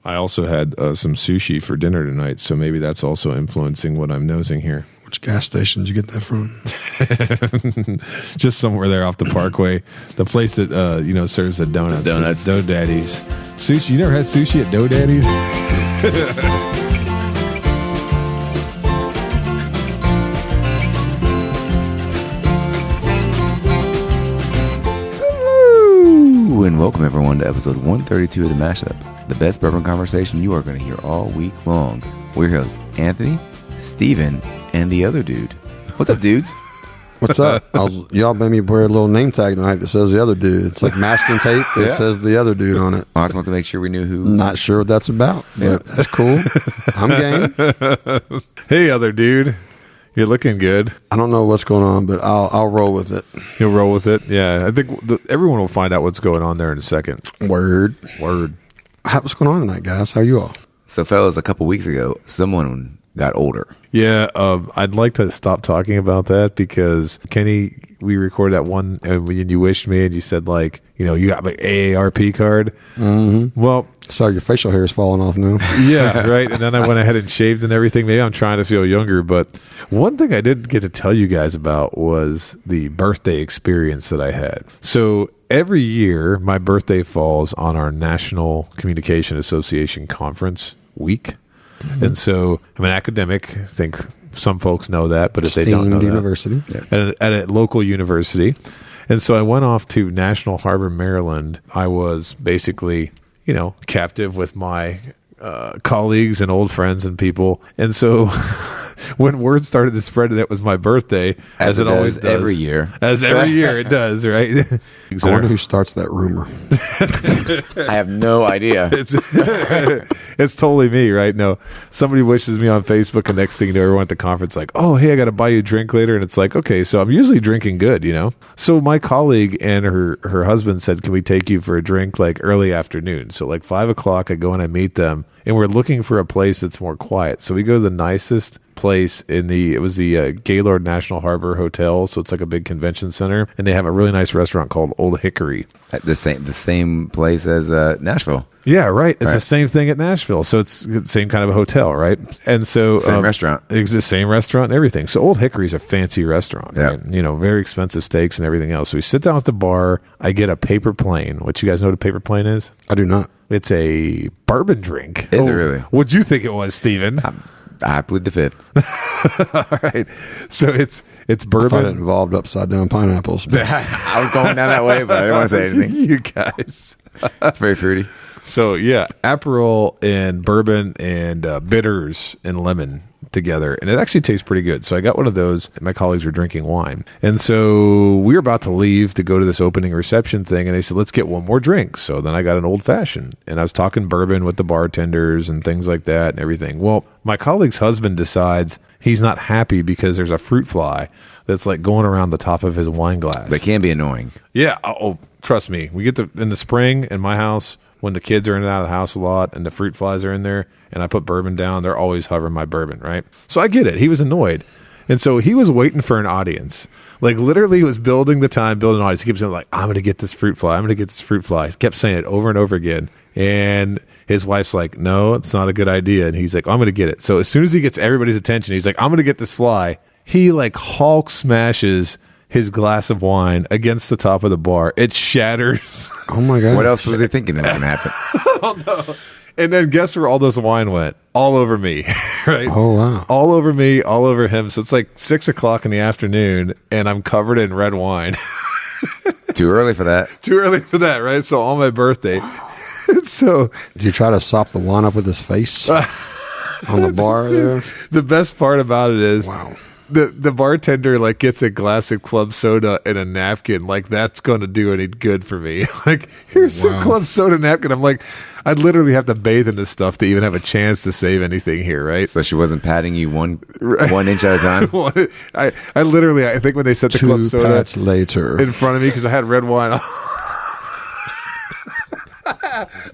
I also had some sushi for dinner tonight, so maybe that's also influencing what I'm nosing here. Which gas station did you get that from? Just somewhere there off the Parkway. The place that serves the donuts. Dough Daddy's. Sushi. You never had sushi at Dough Daddy's? Hello, and welcome everyone to episode 132 of The Mashup, the best bourbon conversation you are going to hear all week long. We're your hosts, Anthony, Steven, and the other dude. What's up, dudes? What's up? Y'all made me wear a little name tag tonight that says the other dude. It's like masking tape that says the other dude on it. I just want to make sure we knew who. Not sure what that's about, but that's cool. I'm game. Hey, other dude. You're looking good. I don't know what's going on, but I'll roll with it. You'll roll with it? Yeah. I think everyone will find out what's going on there in a second. Word. What's going on tonight, guys? How are you all? So, fellas, a couple weeks ago, someone got older. Yeah, I'd like to stop talking about that because Kenny, we recorded that one and you wished me and you said you got my AARP card. Mm-hmm. Well, sorry, your facial hair is falling off now. Yeah, right. And then I went ahead and shaved and everything. Maybe I'm trying to feel younger, but one thing I didn't get to tell you guys about was the birthday experience that I had. So every year, my birthday falls on our National Communication Association conference week. Mm-hmm. And so I'm an academic. I think some folks know that, but if they don't know university. That, at a local university. And so I went off to National Harbor, Maryland. I was basically, captive with my colleagues and old friends and people. And so when word started to spread that it was my birthday, as it always does every year. As every year it does, right? I wonder who starts that rumor. I have no idea. It's totally me, right? No, somebody wishes me on Facebook, and next thing you know, everyone at the conference like, oh, hey, I got to buy you a drink later. And it's like, okay, so I'm usually drinking good, So my colleague and her husband said, can we take you for a drink like early afternoon? So like 5 o'clock, I go and I meet them, and we're looking for a place that's more quiet. So we go to the nicest place it was the Gaylord National Harbor Hotel, so it's like a big convention center, and they have a really nice restaurant called Old Hickory. At the same place as Nashville. Yeah, right. It's the same thing at Nashville, so it's the same kind of a hotel, right? And so same restaurant. It's the same restaurant and everything. So Old Hickory's a fancy restaurant, yeah. Right? Very expensive steaks and everything else. So we sit down at the bar. I get a paper plane. Which you guys know what a paper plane is? I do not. It's a bourbon drink. Is it really? What'd you think it was, Steven? I plead the fifth. All right. So it's bourbon. I thought it involved upside down pineapples. I was going down that way, but I didn't want to say anything. You guys. It's very fruity. So yeah, Aperol and bourbon and bitters and lemon together, and it actually tastes pretty good. So I got one of those, and my colleagues were drinking wine, and so we were about to leave to go to this opening reception thing, and they said, let's get one more drink. So then I got an old fashioned, and I was talking bourbon with the bartenders and things like that and everything. Well, my colleague's husband decides he's not happy because there's a fruit fly that's like going around the top of his wine glass. They can be annoying. Yeah. Oh, trust me. We get in the spring in my house, when the kids are in and out of the house a lot and the fruit flies are in there and I put bourbon down, they're always hovering my bourbon, right? So I get it. He was annoyed. And so he was waiting for an audience. Like literally he was building an audience. He keeps saying like, I'm going to get this fruit fly. I'm going to get this fruit fly. He kept saying it over and over again. And his wife's like, no, it's not a good idea. And he's like, I'm going to get it. So as soon as he gets everybody's attention, he's like, I'm going to get this fly. He like Hulk smashes his glass of wine against the top of the bar. It shatters. Oh my God. What else was he thinking that was going to happen? I don't know. And then guess where all this wine went? All over me, right? Oh, wow. All over me, all over him. So it's like 6 o'clock in the afternoon, and I'm covered in red wine. Too early for that. Too early for that, right? So on my birthday. So did you try to sop the wine up with his face on the bar there? The best part about it is, wow. The bartender like gets a glass of club soda and a napkin. Like that's going to do any good for me. Like here's some club soda napkin. I'm like, I'd literally have to bathe in this stuff to even have a chance to save anything here, right? So she wasn't patting you one inch at a time. I literally, I think when they set the club soda later in front of me because I had red wine.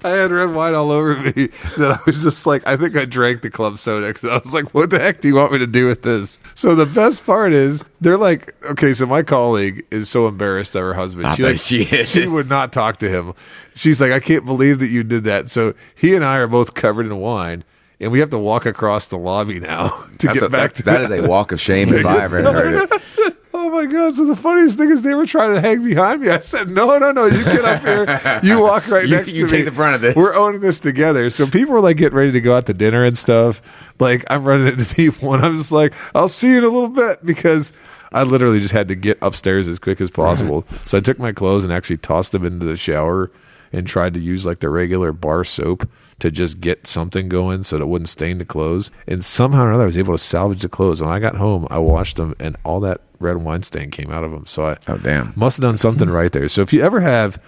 I had red wine all over me that I was just like, I think I drank the club soda because I was like, what the heck do you want me to do with this? So the best part is they're like, okay, so my colleague is so embarrassed of her husband. I bet she is. She would not talk to him. She's like, I can't believe that you did that. So he and I are both covered in wine. And we have to walk across the lobby now to get back to that. That is a walk of shame if I ever heard it. Oh my God. So the funniest thing is they were trying to hang behind me. I said, no, you get up here. You walk right next to me. You take the brunt of this. We're owning this together. So people were like getting ready to go out to dinner and stuff. Like I'm running into people and I'm just like, I'll see you in a little bit because I literally just had to get upstairs as quick as possible. So I took my clothes and actually tossed them into the shower and tried to use like the regular bar soap to just get something going so that it wouldn't stain the clothes. And somehow or another, I was able to salvage the clothes. When I got home, I washed them, and all that red wine stain came out of them. So I must have done something right there. So if you ever have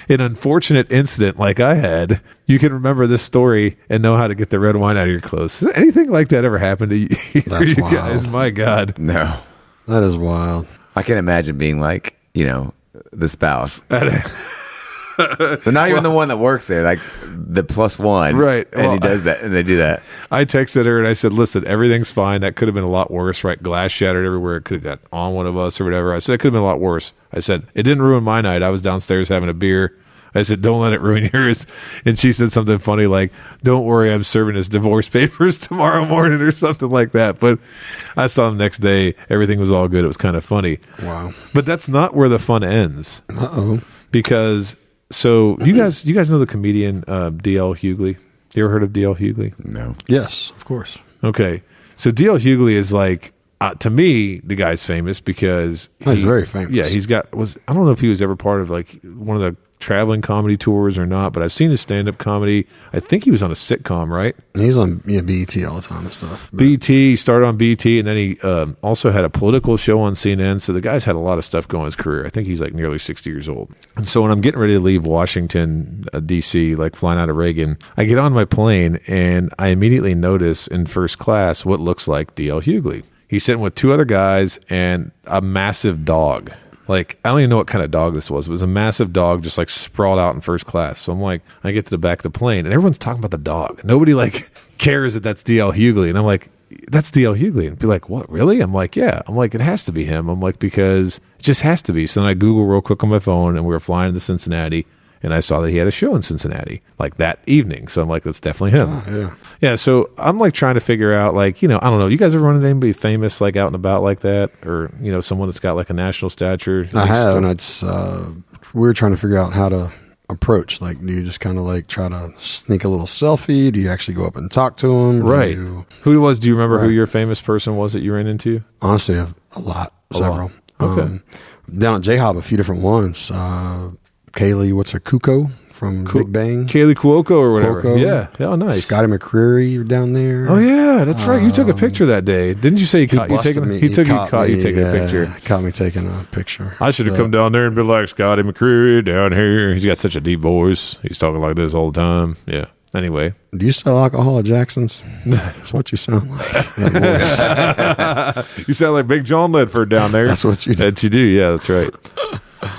an unfortunate incident like I had, you can remember this story and know how to get the red wine out of your clothes. Has anything like that ever happened to you, you guys? My God. No. That is wild. I can imagine being like, the spouse. But not even the one that works there, like the plus one. Right. And he does that, and they do that. I texted her and I said, listen, everything's fine. That could have been a lot worse, right? Glass shattered everywhere. It could have got on one of us or whatever. I said, it could have been a lot worse. I said, it didn't ruin my night. I was downstairs having a beer. I said, don't let it ruin yours. And she said something funny like, don't worry, I'm serving his divorce papers tomorrow morning or something like that. But I saw him next day. Everything was all good. It was kind of funny. Wow. But that's not where the fun ends. Uh-oh. Because... So you guys know the comedian D.L. Hughley? You ever heard of D.L. Hughley? No. Yes, of course. Okay. So D.L. Hughley is like, to me, the guy's famous because he's very famous. Yeah, I don't know if he was ever part of like one of the traveling comedy tours or not, but I've seen his stand-up comedy. I think he was on a sitcom, right? He's on BET all the time and stuff. BET, he started on BET, and then he also had a political show on CNN. So the guy's had a lot of stuff going in his career. I think he's like nearly 60 years old. And so when I'm getting ready to leave Washington, D.C., like flying out of Reagan, I get on my plane, and I immediately notice in first class what looks like D.L. Hughley. He's sitting with two other guys and a massive dog. Like, I don't even know what kind of dog this was. It was a massive dog just like sprawled out in first class. So I'm like, I get to the back of the plane and everyone's talking about the dog. Nobody like cares that that's D.L. Hughley. And I'm like, that's D.L. Hughley. And be like, what, really? I'm like, yeah. I'm like, it has to be him. I'm like, because it just has to be. So then I Google real quick on my phone and we were flying to Cincinnati. And I saw that he had a show in Cincinnati like that evening. So I'm like, that's definitely him. Oh, yeah. Yeah. So I'm like trying to figure out like, I don't know. You guys ever run into anybody famous like out and about like that? Or, someone that's got like a national stature? I have. And it's, we're trying to figure out how to approach. Like, do you just kind of like try to sneak a little selfie? Do you actually go up and talk to him? Right. Do you remember who your famous person was that you ran into? Honestly, I have a lot. Several. Okay. Down at J-Hop, a few different ones. Kaylee, Kuko from Big Bang. Kaylee Cuoco or whatever. Cuoco. Yeah. Oh, nice. Scotty McCreery down there. Oh, yeah. That's right. You took a picture that day. Didn't you say he caught you taking me. He caught you taking a picture. Caught me taking a picture. I should have come down there and been like, Scotty McCreery down here. He's got such a deep voice. He's talking like this all the time. Yeah. Anyway. Do you sell alcohol at Jackson's? That's what you sound like. You sound like Big John Ledford down there. That's what you do. That you do. Yeah, that's right.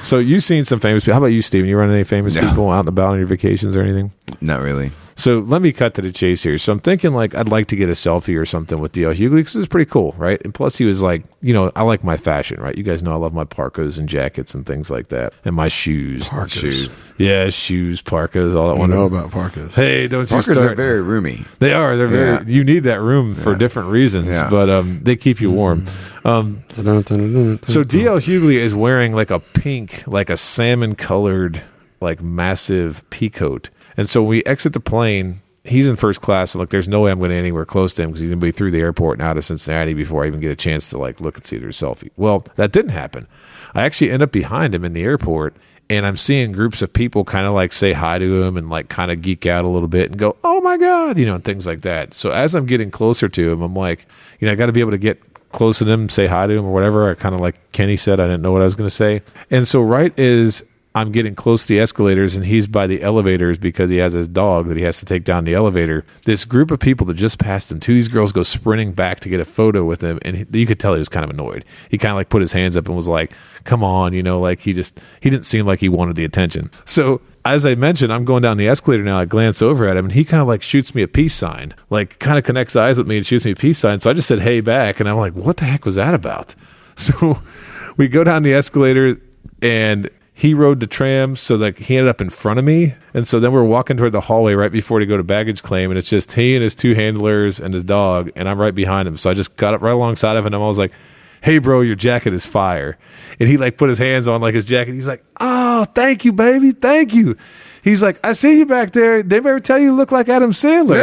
So you've seen some famous people. How about you, Steven? You run any famous people out and about on your vacations or anything? Not really. So let me cut to the chase here. So I'm thinking like I'd like to get a selfie or something with D.L. Hughley because it was pretty cool, right? And plus he was like, I like my fashion, right? You guys know I love my parkas and jackets and things like that. And my shoes. Parkas. Shoes. Yeah, shoes, parkas, all that one. I know about parkas. Hey, don't parkas you start. Are very roomy. They are. They're very, you need that room for different reasons, but they keep you warm. So D.L. Hughley is wearing like a pink, like a salmon colored, like massive peacoat. And so when we exit the plane, he's in first class. So like, there's no way I'm going to anywhere close to him because he's going to be through the airport and out of Cincinnati before I even get a chance to like look and see their selfie. Well, that didn't happen. I actually end up behind him in the airport and I'm seeing groups of people kind of like say hi to him and like kind of geek out a little bit and go, oh my God, and things like that. So as I'm getting closer to him, I'm like, I got to be able to get close to him, say hi to him or whatever. I kind of like Kenny said, I didn't know what I was going to say. And so right as I'm getting close to the escalators and he's by the elevators because he has his dog that he has to take down the elevator. This group of people that just passed him, two of these girls go sprinting back to get a photo with him, and you could tell he was kind of annoyed. He kind of like put his hands up and was like, come on, like he didn't seem like he wanted the attention. So as I mentioned, I'm going down the escalator now. I glance over at him and he kind of like shoots me a peace sign, like kind of connects eyes with me and shoots me a peace sign. So I just said, hey, back. And I'm like, what the heck was that about? So we go down the escalator and he rode the tram, so like he ended up in front of me. And so then we're walking toward the hallway right before to go to baggage claim, and it's just he and his two handlers and his dog, and I'm right behind him. So I just got up right alongside of him, and I was like, hey, bro, your jacket is fire. And he like put his hands on like his jacket. He was like, oh, thank you, baby. Thank you. He's like, I see you back there. They ever tell you look like Adam Sandler?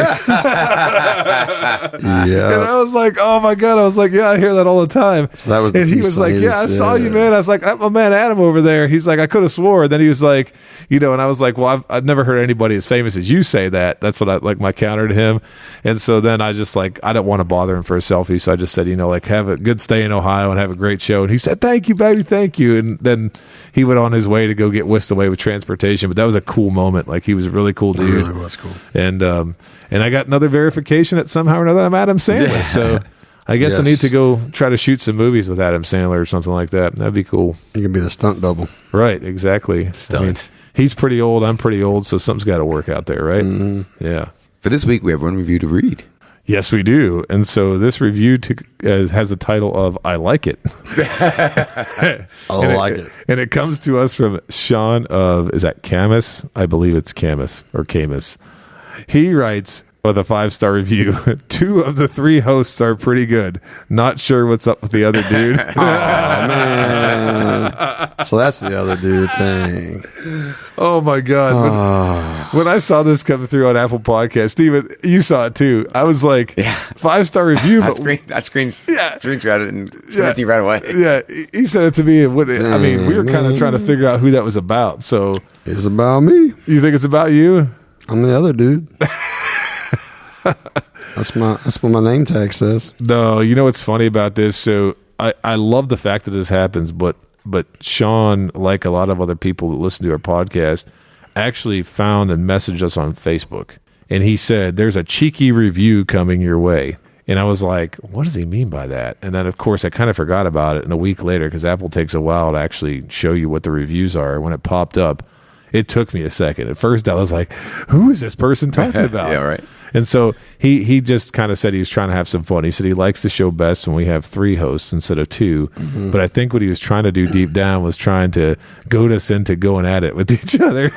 Yeah. And I was like, oh my God. I was like, yeah, I hear that all the time. So that was the and he was like, yeah, I saw you, man. I was like, that's my man Adam over there. He's like, I could have swore. And then he was like, and I was like, well, I've never heard anybody as famous as you say that. That's what I like my counter to him. And so then I just like, I didn't want to bother him for a selfie. So I just said, like, have a good stay in Ohio and have a great show. And he said, thank you, baby. Thank you. And then he went on his way to go get whisked away with transportation. But that was a cool moment. Like, he was a really cool dude. It really was cool. And I got another verification that somehow or another I'm Adam Sandler. Yeah. So I guess I need to go try to shoot some movies with Adam Sandler or something like that. That'd be cool. You can be the stunt double. Right, exactly. Stunt. I mean, he's pretty old. I'm pretty old, so something's got to work out there, right? Mm-hmm. Yeah. For this week, we have one review to read. Yes, we do. And so this review has the title of I Like It. I like it. And it comes to us from Sean of, is that Camus? I believe it's Camus or Camus. He writes with a 5-star review, 2 of the 3 hosts are pretty good. Not sure what's up with the other dude. Oh, man. So that's the other dude thing. Oh, my God. When I saw this come through on Apple Podcast, Steven, you saw it too. I was like, 5-star review. I screenshot it and sent it to you right away. Yeah, he sent it to me. And we were kind of trying to figure out who that was about. So it's about me. You think it's about you? I'm the other dude. That's what my name tag says. No, you know what's funny about this? So I love the fact that this happens, but Sean, like a lot of other people that listen to our podcast, actually found and messaged us on Facebook. And he said, there's a cheeky review coming your way. And I was like, what does he mean by that? And then, of course, I kind of forgot about it. And a week later, because Apple takes a while to actually show you what the reviews are, when it popped up, it took me a second. At first, I was like, who is this person talking about? Yeah, right. And so he just kind of said he was trying to have some fun. He said he likes the show best when we have 3 hosts instead of 2. Mm-hmm. But I think what he was trying to do deep down was trying to goad us into going at it with each other.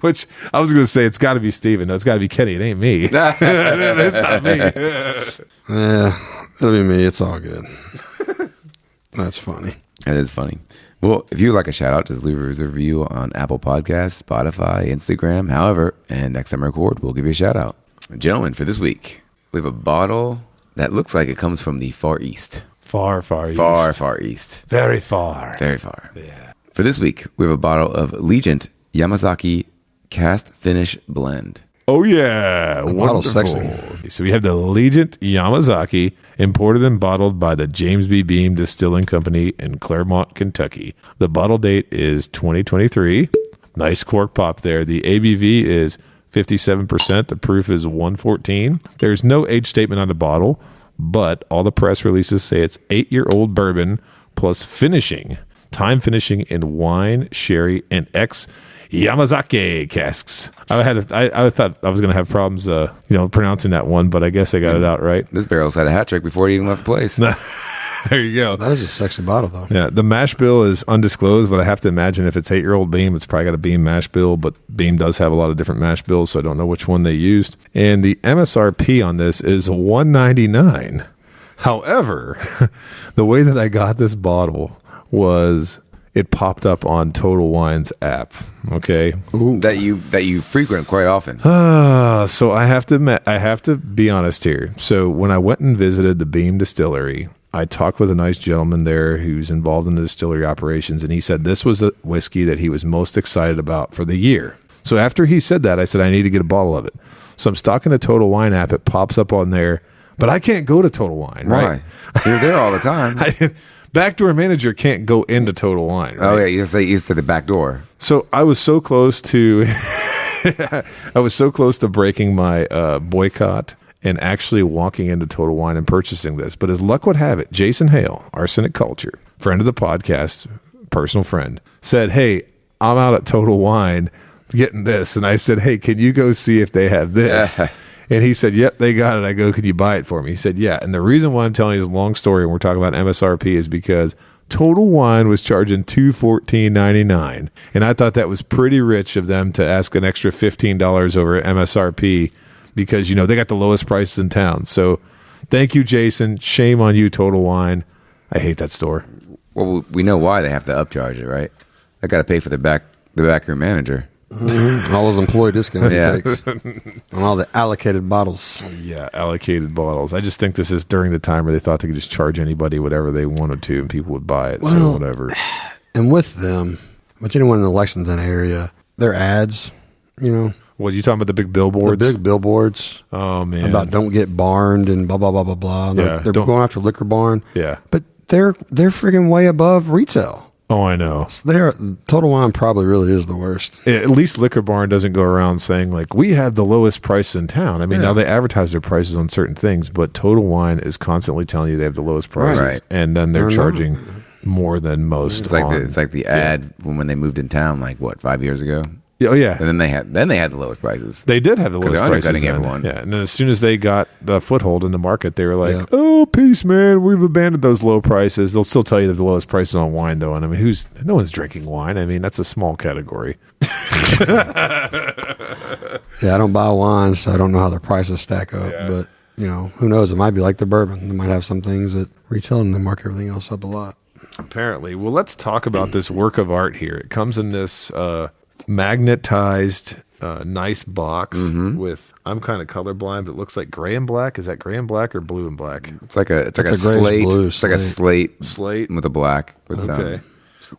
Which I was going to say, it's got to be Steven. No, it's got to be Kenny. It ain't me. It's not me. Yeah, it'll be me. It's all good. That's funny. That is funny. Well, if you'd like a shout out, just leave a review on Apple Podcasts, Spotify, Instagram, however, and next time I record, we'll give you a shout out. Gentlemen, for this week, we have a bottle that looks like it comes from the Far East. Far East. Far East. Very far. Very far. Yeah. For this week, we have a bottle of Legent Yamazaki Cast Finish Blend. Oh, yeah. The bottle's sexy. So we have the Legent Yamazaki, imported and bottled by the James B. Beam Distilling Company in Claremont, Kentucky. The bottle date is 2023. Nice cork pop there. The ABV is 57%. The proof is 114. There's no age statement on the bottle, but all the press releases say it's 8-year-old bourbon plus finishing. Time finishing in wine, sherry, and ex-yamazaki casks. I thought I was going to have problems, pronouncing that one, but I guess I got it out right. This barrel's had a hat trick before it even left the place. There you go. That is a sexy bottle, though. Yeah, the mash bill is undisclosed, but I have to imagine if it's 8-year-old Beam, it's probably got a Beam mash bill, but Beam does have a lot of different mash bills, so I don't know which one they used. And the MSRP on this is $199. However, the way that I got this bottle was it popped up on Total Wine's app. Okay, ooh, that you frequent quite often. So I have to be honest here. So when I went and visited the Beam Distillery, I talked with a nice gentleman there who's involved in the distillery operations, and he said this was the whiskey that he was most excited about for the year. So after he said that, I said I need to get a bottle of it. So I'm stalking the Total Wine app. It pops up on there, but I can't go to Total Wine. Right? Why? You're there all the time. Backdoor manager can't go into Total Wine. Right? Oh yeah, you said the back door. So I was so close to, breaking my boycott and actually walking into Total Wine and purchasing this. But as luck would have it, Jason Hale, Arsenic Culture, friend of the podcast, personal friend, said, "Hey, I'm out at Total Wine getting this," and I said, "Hey, can you go see if they have this?" And he said, "Yep, they got it." I go, "Could you buy it for me?" He said, "Yeah." And the reason why I'm telling you this long story and we're talking about MSRP is because Total Wine was charging $214.99, and I thought that was pretty rich of them to ask an extra $15 over MSRP because they got the lowest prices in town. So, thank you, Jason. Shame on you, Total Wine. I hate that store. Well, we know why they have to upcharge it, right? They got to pay for the backroom manager. Mm-hmm. All those employee discounts he takes on all the allocated bottles. Yeah, allocated bottles. I just think this is during the time where they thought they could just charge anybody whatever they wanted to, and people would buy it. So whatever. And with them, with anyone in the Lexington area, their ads, What, you talking about the big billboards? The big billboards. Oh man, about don't get barned and blah blah blah blah blah. They're going after liquor barn. Yeah, but they're friggin' way above retail. Oh, I know. So Total Wine probably really is the worst. At least Liquor Barn doesn't go around saying like we have the lowest price in town. I mean, now they advertise their prices on certain things, but Total Wine is constantly telling you they have the lowest prices, right. And then they're charging more than most. It's like the ad when they moved in town, like 5 years ago. Oh yeah, and then they had the lowest prices. They did have the lowest prices. Undercutting everyone. Yeah, and then as soon as they got the foothold in the market, they were like, "Oh, peace, man. We've abandoned those low prices." They'll still tell you that the lowest prices on wine, though. And I mean, no one's drinking wine. I mean, that's a small category. Yeah, I don't buy wine, so I don't know how their prices stack up. Yeah. But who knows? It might be like the bourbon. They might have some things that retail and they mark everything else up a lot. Apparently. Well, let's talk about this work of art here. It comes in this magnetized nice box with, I'm kind of colorblind, but it looks like gray and black. Is that gray and black or blue and black? It's like a slate. Blue, it's like a slate with a black. Okay.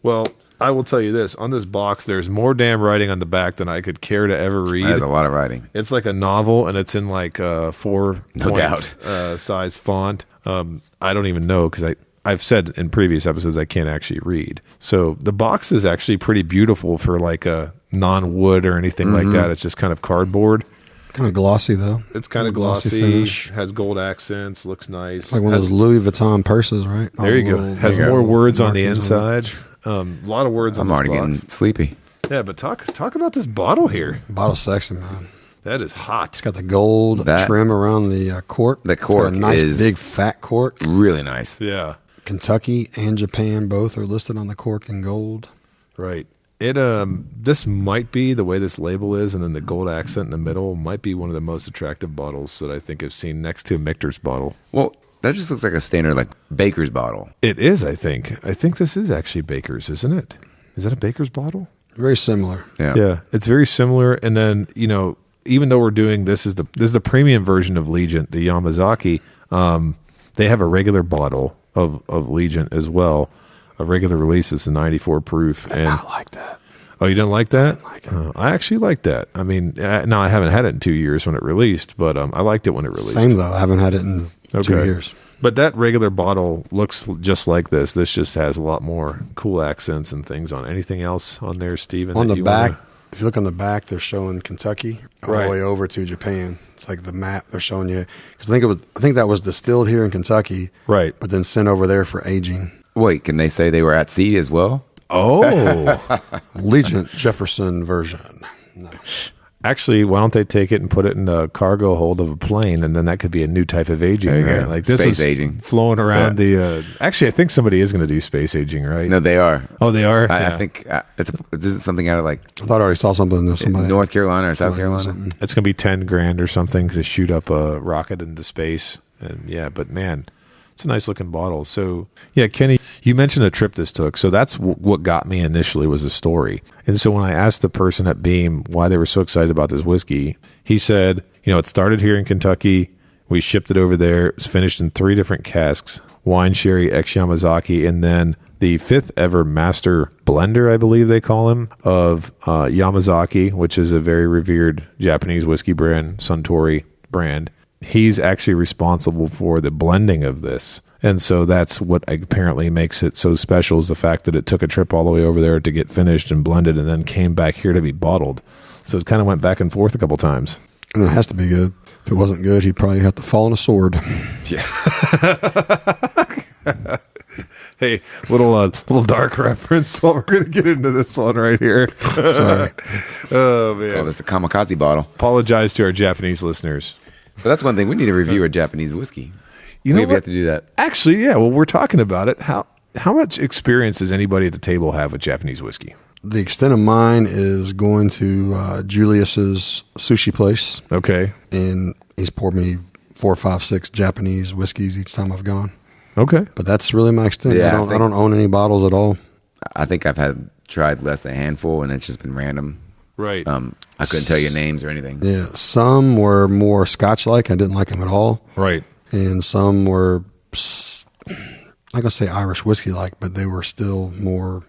Well, I will tell you this. On this box, there's more damn writing on the back than I could care to ever read. There's a lot of writing. It's like a novel, and it's in like a 4-point size font. I don't even know because I've said in previous episodes I can't actually read. So the box is actually pretty beautiful for like a non-wood or anything like that. It's just kind of cardboard. Kind of glossy though. It's kind of glossy finish. Has gold accents. Looks nice. Like one of those Louis Vuitton purses, right? There you go. Has more words on the inside. A lot of words on this box. I'm already getting sleepy. Yeah, but talk about this bottle here. Bottle's sexy, man. That is hot. It's got the gold trim around the cork. The cork is a nice big fat cork. Really nice. Yeah. Kentucky and Japan both are listed on the cork in gold. Right. It this might be, the way this label is, and then the gold accent in the middle might be one of the most attractive bottles that I think I've seen next to a Michter's bottle. Well, that just looks like a standard like Baker's bottle. It is, I think. I think this is actually Baker's, isn't it? Is that a Baker's bottle? Very similar. Yeah. Yeah, it's very similar. And then, even though we're doing this is the premium version of Legent, the Yamazaki, they have a regular bottle of Legent as well. A regular release is a 94 proof. And I like that. Oh, you didn't like that? I didn't like it. I actually like that. I mean, no, I haven't had it in 2 years when it released, but I liked it when it released. Same though. I haven't had it in 2 years. But that regular bottle looks just like this. This just has a lot more cool accents and things on. Anything else on there, Steven? On the back, if you look on the back, they're showing Kentucky all right the way over to Japan. It's like the map they're showing you. Because I think that was distilled here in Kentucky, right? But then sent over there for aging. Wait, can they say they were at sea as well? Oh, Legent Jefferson version. No. Actually, why don't they take it and put it in the cargo hold of a plane, and then that could be a new type of aging, right? Like this space is aging flowing around the. Actually, I think somebody is going to do space aging, right? No, they are. Oh, they are. I think it's something out of like. I thought I already saw something there. North Carolina or South Carolina. It's going to be $10,000 or something to shoot up a rocket into space, and but man. It's a nice looking bottle. So, yeah, Kenny, you mentioned a trip this took. So that's what got me initially was the story. And so when I asked the person at Beam why they were so excited about this whiskey, he said, it started here in Kentucky. We shipped it over there. It was finished in 3 different casks, wine, sherry, ex-yamazaki, and then the 5th ever master blender, I believe they call him, of Yamazaki, which is a very revered Japanese whiskey brand, Suntory brand. he's actually responsible for the blending of this. And so that's what apparently makes it so special, is the fact that it took a trip all the way over there to get finished and blended and then came back here to be bottled. So it kind of went back and forth a couple times. And it has to be good. If it wasn't good, he'd probably have to fall on a sword. Yeah. Hey, little dark reference while we're going to get into this one right here. Sorry. Oh, man. Oh, that's a kamikaze bottle. Apologize to our Japanese listeners. But that's one thing. We need to review our Japanese whiskey. You know Maybe we have what? to do that. Actually, yeah. Well, we're talking about it. How much experience does anybody at the table have with Japanese whiskey? The extent of mine is going to Julius's sushi place. Okay. And he's poured me 4, 5, 6 Japanese whiskeys each time I've gone. Okay. But that's really my extent. Yeah, I don't own any bottles at all. I think I've tried less than a handful, and it's just been random. Right. I couldn't tell you names or anything. Yeah, some were more Scotch-like. I didn't like them at all. Right. And some were, I'm not going to say Irish whiskey-like, but they were still more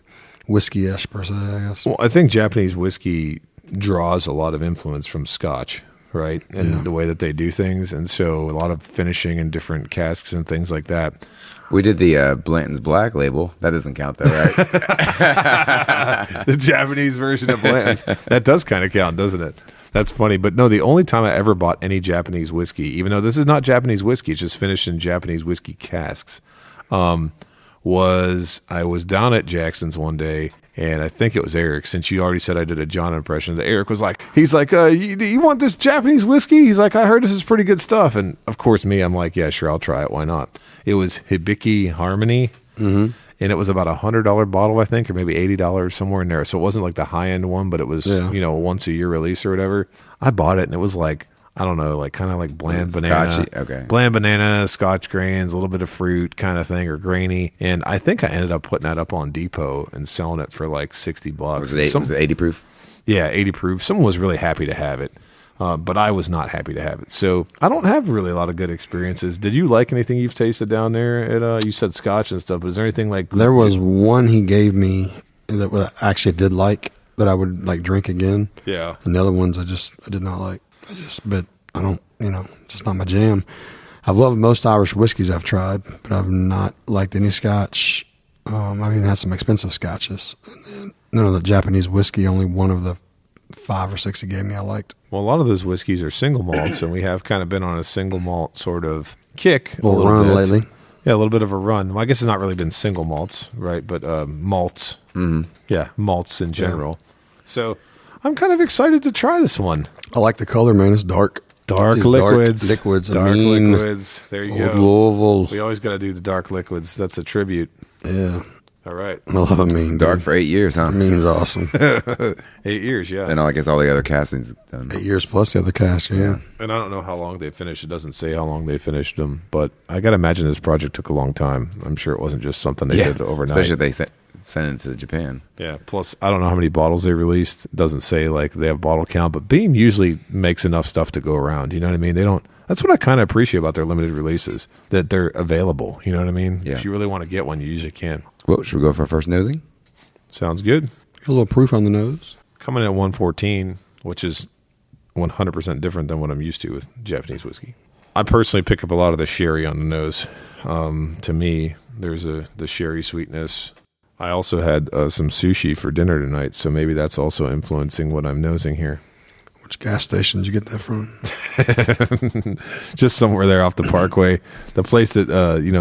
whiskey-ish per se, I guess. Well, I think Japanese whiskey draws a lot of influence from Scotch, right? And the way that they do things. And so a lot of finishing and different casks and things like that. We did the Blanton's Black Label. That doesn't count, though, right? The Japanese version of Blanton's. That does kind of count, doesn't it? That's funny. But no, the only time I ever bought any Japanese whiskey, even though this is not Japanese whiskey, it's just finished in Japanese whiskey casks, was I was down at Jackson's one day, and I think it was Eric, since you already said I did a John impression. Eric was like, he's like, you want this Japanese whiskey? He's like, I heard this is pretty good stuff. And of course, me, I'm like, yeah, sure, I'll try it. Why not? It was Hibiki Harmony. Mm-hmm. And it was about $100 bottle, I think, or maybe $80, somewhere in there. So it wasn't like the high end one, but it was, a once a year release or whatever. I bought it, and it was like, I don't know, like kind of like bland banana. Scotchy, okay. Bland banana, Scotch grains, a little bit of fruit kind of thing, or grainy. And I think I ended up putting that up on Depot and selling it for like $60. Was it 80 proof? Yeah, 80 proof. Someone was really happy to have it. But I was not happy to have it. So I don't have really a lot of good experiences. Did you like anything you've tasted down there? You said Scotch and stuff. But is there anything like... There was one he gave me that I actually did like, that I would like drink again. Yeah. And the other ones I did not like. But I don't, just not my jam. I've loved most Irish whiskeys I've tried, but I've not liked any Scotch. I've even had some expensive Scotches. And then none of the Japanese whiskey, only one of the 5 or 6 he gave me I liked. Well, a lot of those whiskeys are single malts, and we have kind of been on a single malt sort of kick. A little run bit. lately. Yeah, a little bit of a run. Well, I guess it's not really been single malts, right? But malts. Mm-hmm. Yeah, malts in general. Yeah. So I'm kind of excited to try this one. I like the color, man. It's dark. Dark liquids. Dark liquids. Dark liquids. There you go. Louisville. We always got to do the dark liquids. That's a tribute. Yeah. All right. I love a mean. Dark for 8 years, huh? Mean's awesome. 8 years, yeah. And I guess all the other castings done. 8 years plus the other cast, yeah. And I don't know how long they finished. It doesn't say how long they finished them, but I got to imagine this project took a long time. I'm sure it wasn't just something they did overnight. Especially if they sent it to Japan. Yeah. Plus, I don't know how many bottles they released. It doesn't say like they have bottle count, but Beam usually makes enough stuff to go around. You know what I mean? They don't. That's what I kind of appreciate about their limited releases, that they're available. You know what I mean? Yeah. If you really want to get one, you usually can. Well, should we go for our first nosing? Sounds good. A little proof on the nose. Coming in at 114, which is 100% different than what I'm used to with Japanese whiskey. I personally pick up a lot of the sherry on the nose. To me, there's the sherry sweetness. I also had some sushi for dinner tonight, so maybe that's also influencing what I'm nosing here. Which gas station did you get that from? Just somewhere there off the Parkway. The place that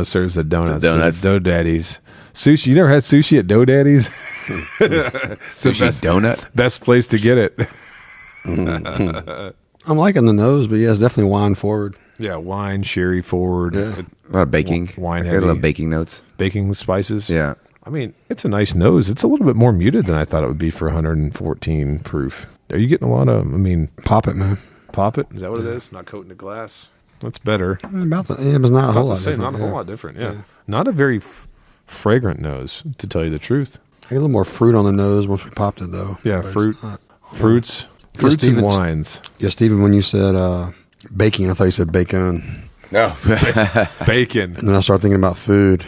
serves the donuts. The donuts. Dough Daddy's. Sushi. You never had sushi at Dough Daddy's? Sushi donut? Best place to get it. I'm liking the nose, but yeah, it's definitely wine forward. Yeah, wine, sherry forward. Yeah. A lot of baking. Wine I heavy. love baking notes. Baking spices. Yeah. I mean, it's a nice nose. It's a little bit more muted than I thought it would be for 114 proof. Are you getting a lot of, Pop it, man. Pop it? Is that what it is? Not coating the glass? That's better. About that. Yeah, but it's not a whole lot different. Not a whole lot different, yeah. Not a very fragrant nose, to tell you the truth. I get a little more fruit on the nose once we popped it, though. Yeah, But fruits Steven, and wines. Yeah, Stephen, when you said baking, I thought you said bacon. No. Bacon. And then I started thinking about food.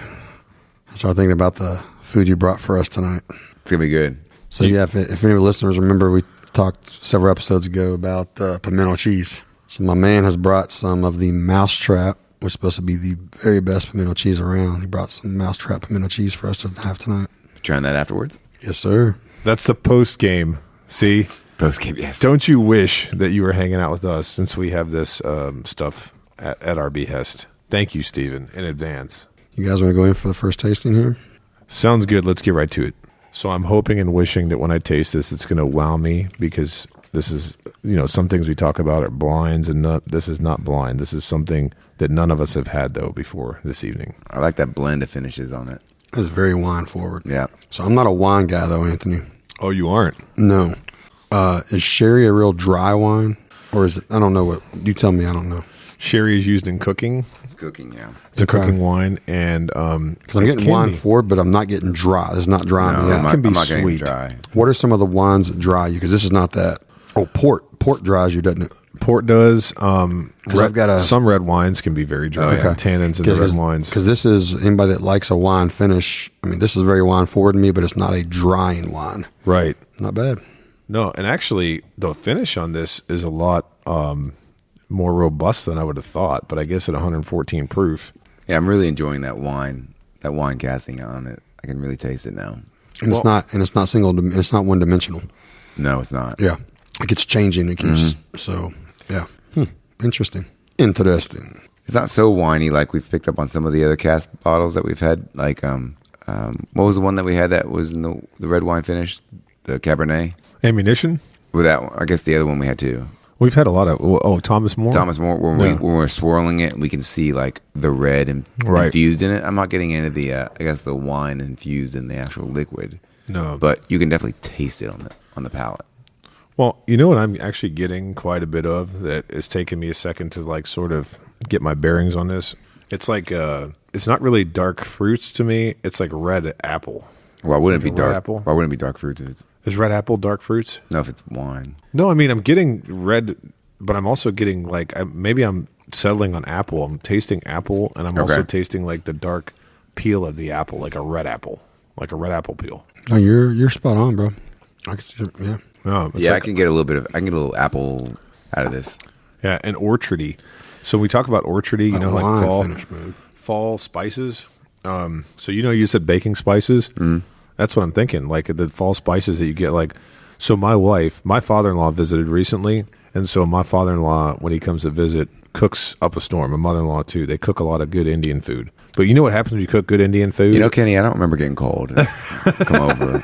I started thinking about the food you brought for us tonight. It's going to be good. So, yeah, if any of the listeners remember, we talked several episodes ago about pimento cheese. So my man has brought some of the Mousetrap, which is supposed to be the very best pimento cheese around. He brought some Mousetrap pimento cheese for us to have tonight. Trying that afterwards? Yes, sir. That's the post game. See? Post game, yes. Don't you wish that you were hanging out with us since we have this stuff at our behest? Thank you, Steven, in advance. You guys want to go in for the first tasting here? Sounds good. Let's get right to it. So I'm hoping and wishing that when I taste this, it's going to wow me, because this is, some things we talk about are blinds, and this is not blind. This is something that none of us have had, though, before this evening. I like that blend of finishes on it. It's very wine forward. Yeah. So I'm not a wine guy, though, Anthony. Oh, you aren't? No. Is sherry a real dry wine? Or is it? I don't know what. You tell me. I don't know. Sherry is used in cooking. It's cooking, yeah. It's a cooking wine, and because I'm getting wine forward, but I'm not getting dry. It's not drying me out. It can be I'm not getting sweet. dry. What are some of the wines that dry you? Because this is not that. Oh, port. Port dries you, doesn't it? Port does. I've got some red wines can be very dry. Okay. Tannins in the red wines. Because this is, anybody that likes a wine finish, I mean, this is very wine forward to me, but it's not a drying wine. Right. Not bad. No, and actually, the finish on this is a lot more robust than I would have thought, but I guess at 114 proof. Yeah, I'm really enjoying that wine casting on it. I can really taste it now. And it's not it's not one dimensional. No, it's not. Yeah. It keeps changing. It keeps, so, yeah. Interesting. It's not so winey like we've picked up on some of the other cask bottles that we've had. Like, what was the one that we had that was in the red wine finish? The Cabernet? Ammunition? With that one, I guess the other one we had too. We've had a lot of, Thomas More? Thomas More, when we're swirling it, we can see like the red infused in it. I'm not getting into the, the wine infused in the actual liquid. No. But you can definitely taste it on the palate. Well, you know what I'm actually getting quite a bit of that is taking me a second to like sort of get my bearings on this. It's like, it's not really dark fruits to me. It's like red apple. Why wouldn't it be dark? Apple? Why wouldn't it be dark fruits if it's... Is red apple dark fruits? No, if it's wine. No, I mean, I'm getting red, but I'm also getting like, maybe I'm settling on apple. I'm tasting apple, and I'm also tasting like the dark peel of the apple, like a red apple peel. No, you're spot on, bro. I can see it, yeah. Oh, Yeah, I can get a little apple out of this. Yeah, and orchardy. So we talk about orchardy, like fall, finish, man. fall spices. So you said baking spices. That's what I'm thinking. Like the fall spices that you get. Like, so my father-in-law visited recently, and so my father-in-law, when he comes to visit, cooks up a storm. My mother-in-law too. They cook a lot of good Indian food. But you know what happens when you cook good Indian food? Kenny, I don't remember getting called. Come over.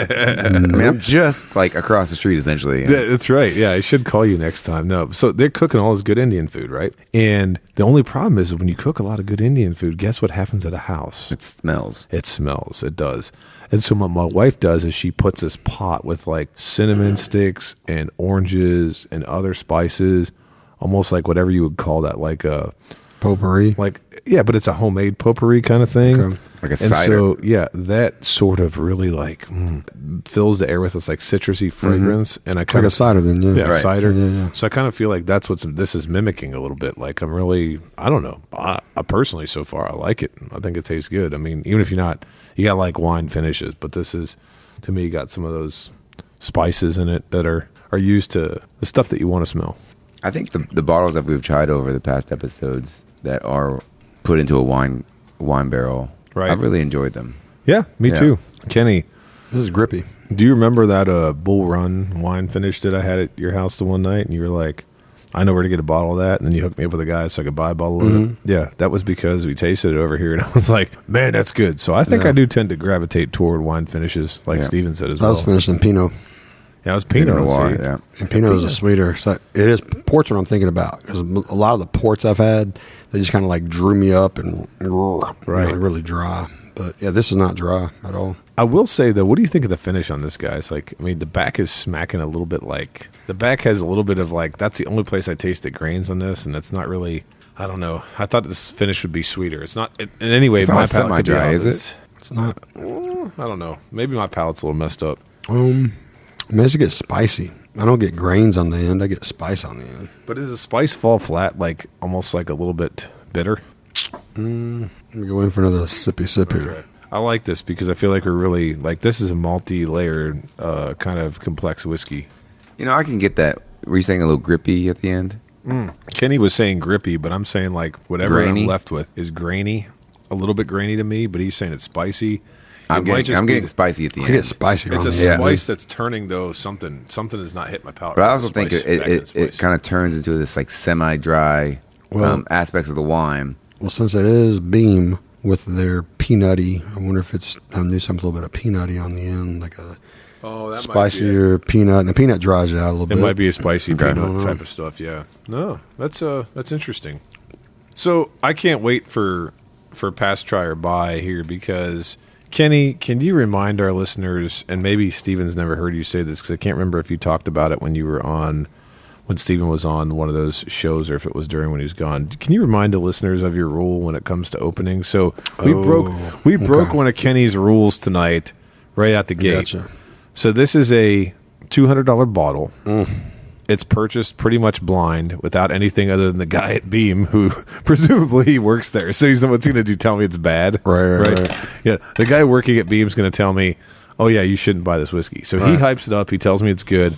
I'm just like across the street, essentially. That's right. Yeah, I should call you next time. No, so they're cooking all this good Indian food, right? And the only problem is when you cook a lot of good Indian food, guess what happens at a house? It smells. It smells. It does. And so what my wife does is she puts this pot with like cinnamon sticks and oranges and other spices, almost like whatever you would call that, like a potpourri. Like, yeah, but it's a homemade potpourri kind of thing. Okay. Like a cider. So, yeah, that sort of really like fills the air with this like citrusy fragrance. And I kind Like a cider then, yeah. Yeah, Right. cider. Yeah. So I kind of feel like that's what this is mimicking a little bit. Like I'm really, I don't know. I personally, so far, I like it. I think it tastes good. I mean, even if you got like wine finishes, but this is, to me, got some of those spices in it that are used to the stuff that you want to smell. I think the bottles that we've tried over the past episodes that are put into a wine barrel, Right. I've really enjoyed them. Yeah, me too. Kenny, This is grippy. do you remember that Bull Run wine finish that I had at your house the one night? And you were like, I know where to get a bottle of that. And then you hooked me up with a guy so I could buy a bottle of it. Yeah, that was because we tasted it over here. And I was like, man, that's good. So I think I do tend to gravitate toward wine finishes, like Steven said as That well. was finished in Pinot. Yeah, it was Pinot Noir, see? yeah. And Pinot is a sweeter. So it is ports what I'm thinking about, because a lot of the ports I've had, they just kind of like drew me up and really dry. But yeah, this is not dry at all. I will say though, what do you think of the finish on this guy? It's like, I mean, the back is smacking a little bit like the back has a little bit of like, that's the only place I taste the grains on this, and it's not really. I don't know. I thought this finish would be sweeter. It's not in any way. It's not My palate could be semi-dry, off. is it? It's not. I don't know. Maybe my palate's a little messed up. I mean, it just gets spicy. I don't get grains on the end. I get spice on the end. But does the spice fall flat, like almost like a little bit bitter? Let me go in for another sip here. I like this because I feel like we're really like this is a multi-layered kind of complex whiskey. I can get that. Were you saying a little grippy at the end? Kenny was saying grippy, but I'm saying like whatever Grainy? I'm left with is grainy, a little bit grainy to me. But he's saying it's spicy. I'm getting spicy at the I end. get spicy. It's around a here. spice that's turning though something has not hit my palate. But I also think Spice, back in it spice. kind of turns into this like semi-dry aspects of the wine. Well, since it is Beam with their peanutty, I wonder if it's I do something a little bit of peanutty on the end, like a that spicier peanut. And the peanut dries it out a little It bit. might be a spicy Okay. peanut type of stuff. Yeah. No, that's interesting. So I can't wait for pass, try, or buy here because Kenny, can you remind our listeners, and maybe Steven's never heard you say this because I can't remember if you talked about it when Steven was on one of those shows or if it was during when he was gone. Can you remind the listeners of your rule when it comes to opening? So we broke one of Kenny's rules tonight right out the gate. Gotcha. So this is a $200 bottle. It's purchased pretty much blind without anything other than the guy at Beam who presumably he works there. So he's what's going to do, tell me it's bad. Right. Yeah, the guy working at Beam's going to tell me, oh yeah, you shouldn't buy this whiskey. So he hypes it up. He tells me it's good.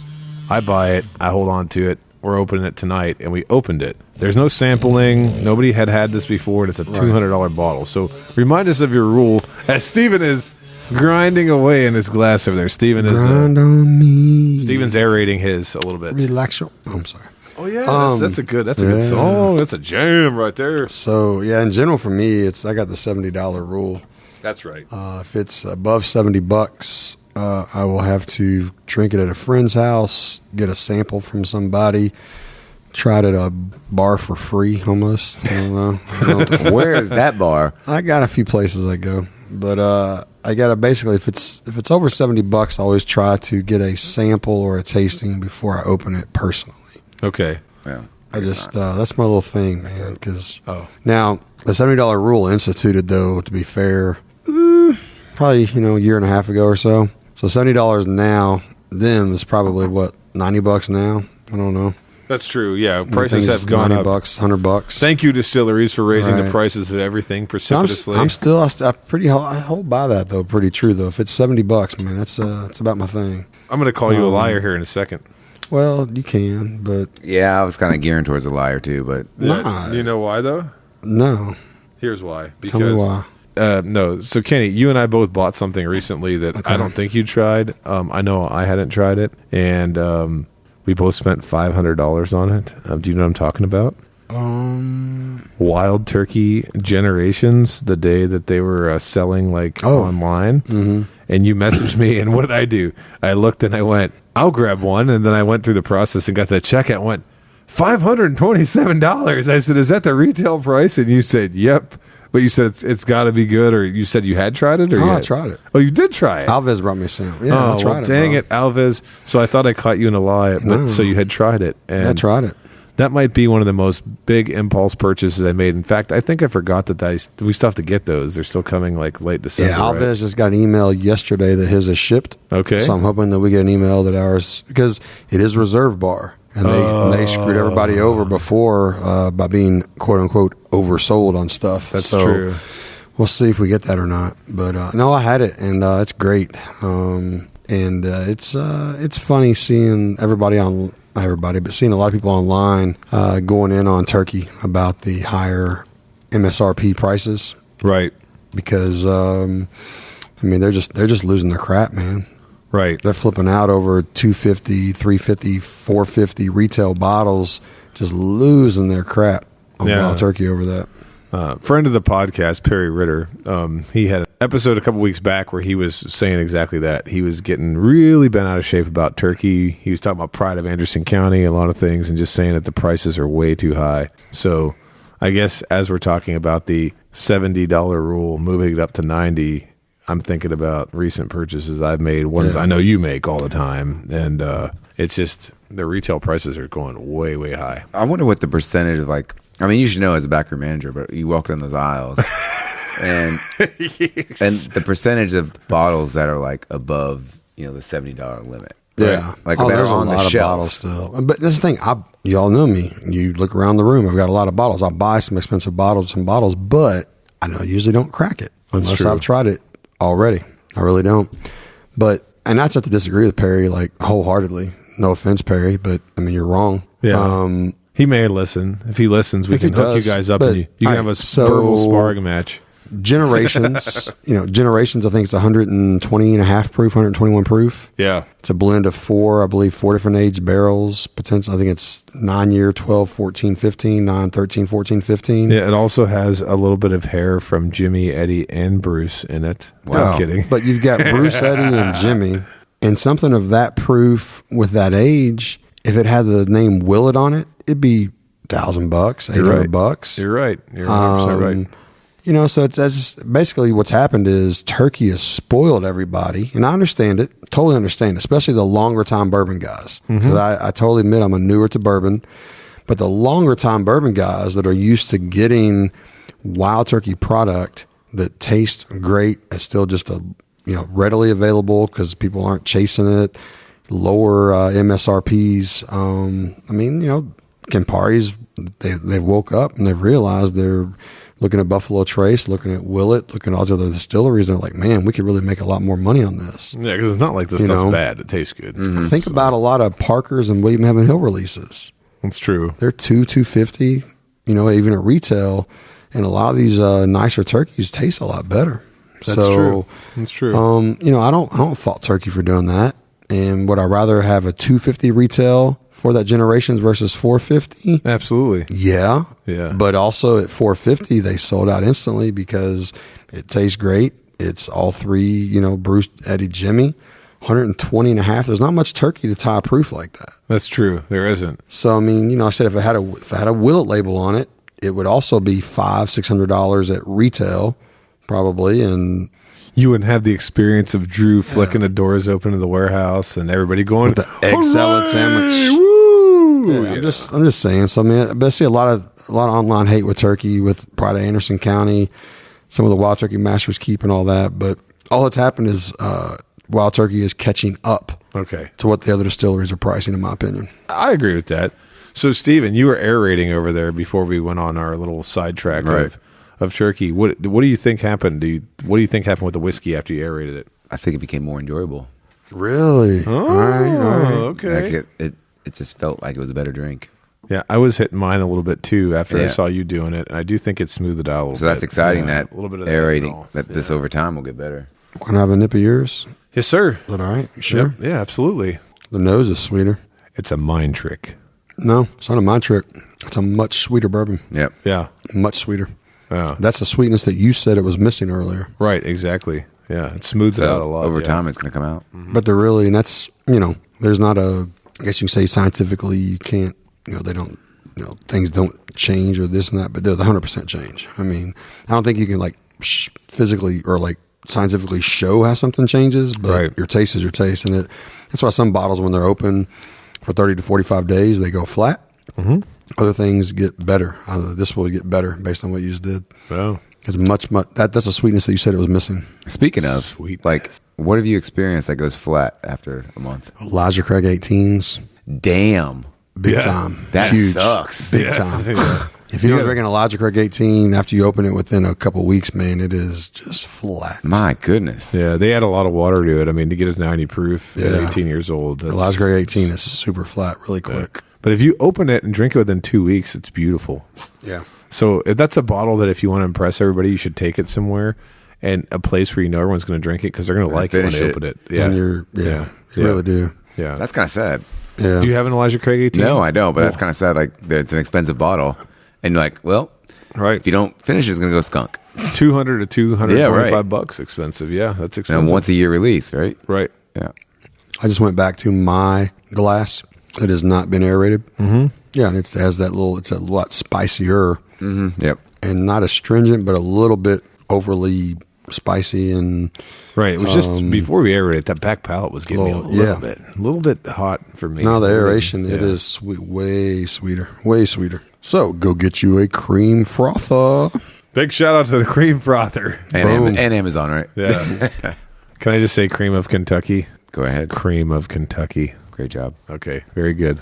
I buy it. I hold on to it. We're opening it tonight, and we opened it. There's no sampling. Nobody had this before, and it's a $200 bottle. So remind us of your rule as Steven is grinding away in his glass over there. Steven is Grind on me. Steven's aerating his a little bit. Relax your. I'm sorry. Oh yeah, that's a good song. That's a jam right there. So yeah, in general for me, I got the $70 rule. That's right. If it's above $70, I will have to drink it at a friend's house, get a sample from somebody, try it at a bar for free almost. I don't know. Where is that bar? I got a few places I go, but I gotta basically if it's over $70, I always try to get a sample or a tasting before I open it personally. Okay. Yeah. I just that's my little thing, man. Because now the $70 rule instituted, though, to be fair, probably a year and a half ago or so. So $70 now, then is probably what $90 now. I don't know. That's true. Yeah, prices have gone up. $100. Thank you, distilleries, for raising the prices of everything precipitously. I hold by that though. Pretty true though. If it's $70, man, that's about my thing. I'm going to call you a liar here in a second. Well, you can, but Yeah, I was kind of gearing towards a liar too, but Nah. You know why though? no. Here's why. Tell me why. No. So Kenny, you and I both bought something recently that I don't think you tried. I know I hadn't tried it, and we both spent $500 on it. Do you know what I'm talking about? Wild Turkey Generations, the day that they were selling online. Mm-hmm. And you messaged me, and what did I do? I looked and I went, I'll grab one. And then I went through the process and got the checkout and went, $527. I said, is that the retail price? And you said, yep. But you said it's got to be good, or you said you had tried it? Or I tried it. Oh, you did try it? Alves brought me a sample. Yeah, I tried it. Dang bro. it, Alves. So I thought I caught you in a lie, but so you had tried it. And I tried it. that might be one of the most big impulse purchases I made. In fact, I think I forgot that we still have to get those. They're still coming late December. Yeah, Alves right? just got an email yesterday that his is shipped. Okay. So I'm hoping that we get an email that ours, because it is reserve bar. And they screwed everybody over before by being, quote unquote, oversold on stuff. That's true. We'll see if we get that or not. But no, I had it, and it's great. It's funny seeing not everybody, but seeing a lot of people online going in on turkey about the higher MSRP prices. Right. Because they're just losing their crap, man. Right. They're flipping out over $250, $350, $450 retail bottles, just losing their crap on Wild Turkey over that. Friend of the podcast, Perry Ritter, he had an episode a couple weeks back where he was saying exactly that. He was getting really bent out of shape about turkey. He was talking about pride of Anderson County, a lot of things, and just saying that the prices are way too high. So I guess as we're talking about the $70 rule, moving it up to $90, I'm thinking about recent purchases I've made, ones I know you make all the time, and it's just the retail prices are going way, way high. I wonder what the percentage of you should know as a backroom manager, but you walk down those aisles and the percentage of bottles that are above, the $70 limit. Yeah. Right? That there's are on a the lot shelf. of bottles still. But this is the thing, y'all know me. You look around the room, I've got a lot of bottles. I buy some expensive bottles, but I usually don't crack it unless I've tried it already. I really don't. And that's not to disagree with Perry wholeheartedly. No offense, Perry, but you're wrong. Yeah. He may listen. If he listens, we If he can hook does, you guys up but- and you can all have a right, so- verbal sparring match. Generations, Generations, I think it's 120 and a half proof, 121 proof. Yeah. It's a blend of four different age barrels. Potential, I think it's 9 year, 12, 14, 15, 9, 13, 14, 15. Yeah, it also has a little bit of hair from Jimmy, Eddie, and Bruce in it. Wow. I'm kidding. But you've got Bruce, Eddie, and Jimmy. And something of that proof with that age, if it had the name Willet on it, it'd be $1,000, $800. You're right. You're 100% right. So that's basically what's happened is Turkey has spoiled everybody. And I understand it, totally understand, especially the longer time bourbon guys. Because I totally admit I'm a newer to bourbon. But the longer time bourbon guys that are used to getting Wild Turkey product that tastes great, it's still just readily available because people aren't chasing it, lower MSRPs. Campari's, they've woke up and they've realized they're looking at Buffalo Trace, looking at Willet, looking at all the other distilleries, and they're like, man, we could really make a lot more money on this. Yeah, because it's not like this stuff's bad. It tastes good. Think about a lot of Parker's and William Heaven Hill releases. That's true. They're $250, even at retail, and a lot of these nicer turkeys taste a lot better. That's true. That's true. I don't fault Turkey for doing that. And would I rather have a $250 retail for that Generations versus $450? Absolutely. Yeah. Yeah. But also at $450, they sold out instantly because it tastes great. It's all three, Bruce, Eddie, Jimmy. 120 and a half. There's not much turkey that's high proof like that. That's true. There isn't. So I said if I had a Willet label on it, it would also be $500-$600 at retail, probably, and you wouldn't have the experience of Drew flicking the doors open to the warehouse and everybody going with the egg salad sandwich. Woo! Yeah, I'm just saying. So I see a lot of online hate with turkey with Pride of Anderson County, some of the Wild Turkey Masters Keep and all that. But all that's happened is Wild Turkey is catching up. Okay. To what the other distilleries are pricing, in my opinion. I agree with that. So, Steven, you were aerating over there before we went on our little sidetrack of turkey. What do you think happened? What do you think happened with the whiskey after you aerated it? I think it became more enjoyable. Really? Oh, all right. Okay. Like it just felt like it was a better drink. Yeah, I was hitting mine a little bit too after I saw you doing it, and I do think it smoothed it out a little bit. So that's exciting that a little bit of aerating, that this over time will get better. Want to have a nip of yours? Yes, sir. Is that all right? You sure? Yep. Yeah, absolutely. The nose is sweeter. It's a mind trick. No, it's not a mind trick. It's a much sweeter bourbon. Yep. Yeah. Much sweeter. Yeah. That's the sweetness that you said it was missing earlier. Right, exactly. Yeah, it smooths it out a lot. Over time, it's going to come out. Mm-hmm. But they're really, and that's, there's not I guess you can say scientifically you can't, they don't, things don't change or this and that, but they're the 100% change. I mean, I don't think you can physically or scientifically show how something changes, but your taste is your taste. And that's why some bottles, when they're open for 30 to 45 days, they go flat. Mm-hmm. Other things get better. This will get better based on what you just did. Oh. It's much, that's a sweetness that you said it was missing. Speaking of, what have you experienced that goes flat after a month? Elijah Craig 18s. Damn. Big time. That huge. Sucks. Big time. If you don't drink an Elijah Craig 18 after you open it within a couple of weeks, man, it is just flat. My goodness. Yeah, they add a lot of water to it. I mean, to get it 90 proof at 18 years old. Elijah Craig 18 is super flat, really quick. But if you open it and drink it within 2 weeks, it's beautiful. Yeah. So if that's a bottle that if you want to impress everybody, you should take it somewhere and a place where everyone's going to drink it because they're going to like it when they open it. Yeah, and you really do. Yeah, that's kind of sad. Yeah. Do you have an Elijah Craig 18? No, I don't. But that's kind of sad. Like it's an expensive bottle, and you're like, well, right. If you don't finish, it's going to go skunk. $200 to $225 expensive. Yeah, that's expensive. And once a year release, right? Right. Yeah. I just went back to my glass. It has not been aerated. Mm-hmm. Yeah, and it has that little. It's a lot spicier. Mm-hmm. Yep. And not astringent, but a little bit overly spicy and right. It was just before we aerated, that back palate was getting me a little bit hot for me. No, the aeration it is sweet, way sweeter. So go get you a cream frother. Big shout out to the cream frother and Amazon, right? Yeah. Can I just say cream of Kentucky? Go ahead. Cream of Kentucky. Great job. Okay, very good.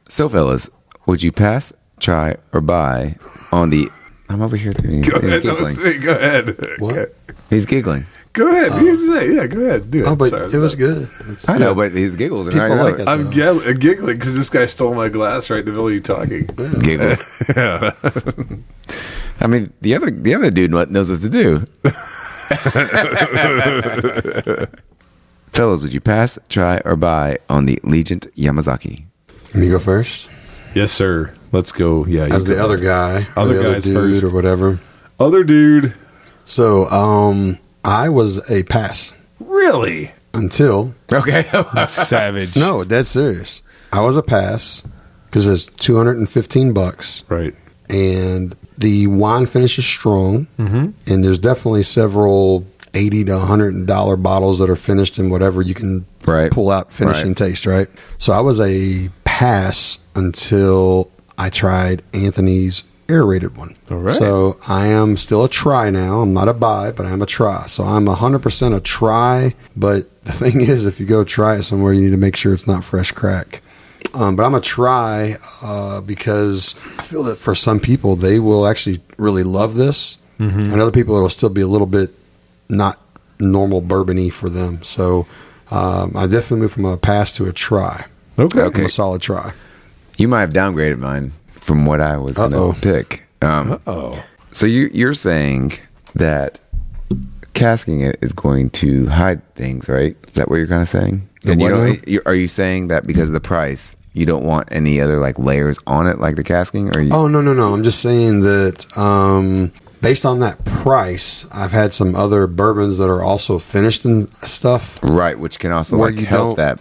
So, fellas, would you pass, try, or buy on the... I'm over here. Go ahead. Go ahead. What? He's giggling. Go ahead. Yeah, go ahead. Do it. Oh, but Sorry, it was good. I know, but his giggles. And People I like it. I'm giggling because this guy stole my glass right in the middle of you talking. Giggles. I mean, the other dude knows what to do. Fellas, would you pass, try, or buy on the Legent Yamazaki? Me go first? Yes, sir. Let's go. Yeah, As the other guy. Other or the guy's dude first. or whatever. Other dude. So, I was a pass Really? until... Okay. Savage. No, dead serious. I was a pass because it's $215. Right. And the wine finish is strong. Mm-hmm. And there's definitely several $80 to $100 bottles that are finished in whatever you can pull out finishing taste, right? So I was a pass until I tried Anthony's aerated one. All right. So I am still a try now. I'm not a buy, but I am a try. So I'm 100% a try. But the thing is, if you go try it somewhere, you need to make sure it's not fresh crack. But I'm a try because I feel that for some people, they will actually really love this. Mm-hmm. And other people, it will still be a little bit not normal bourbon-y for them. So I definitely moved from a pass to a try. Okay. I'm a solid try. You might have downgraded mine from what I was going to pick. So you're saying that casking it is going to hide things, right? Is that what you're kind of saying? And are you saying that because of the price, you don't want any other like layers on it, like the casking? Or Oh, no. I'm just saying that based on that price, I've had some other bourbons that are also finished and stuff. Right, which can also like help that,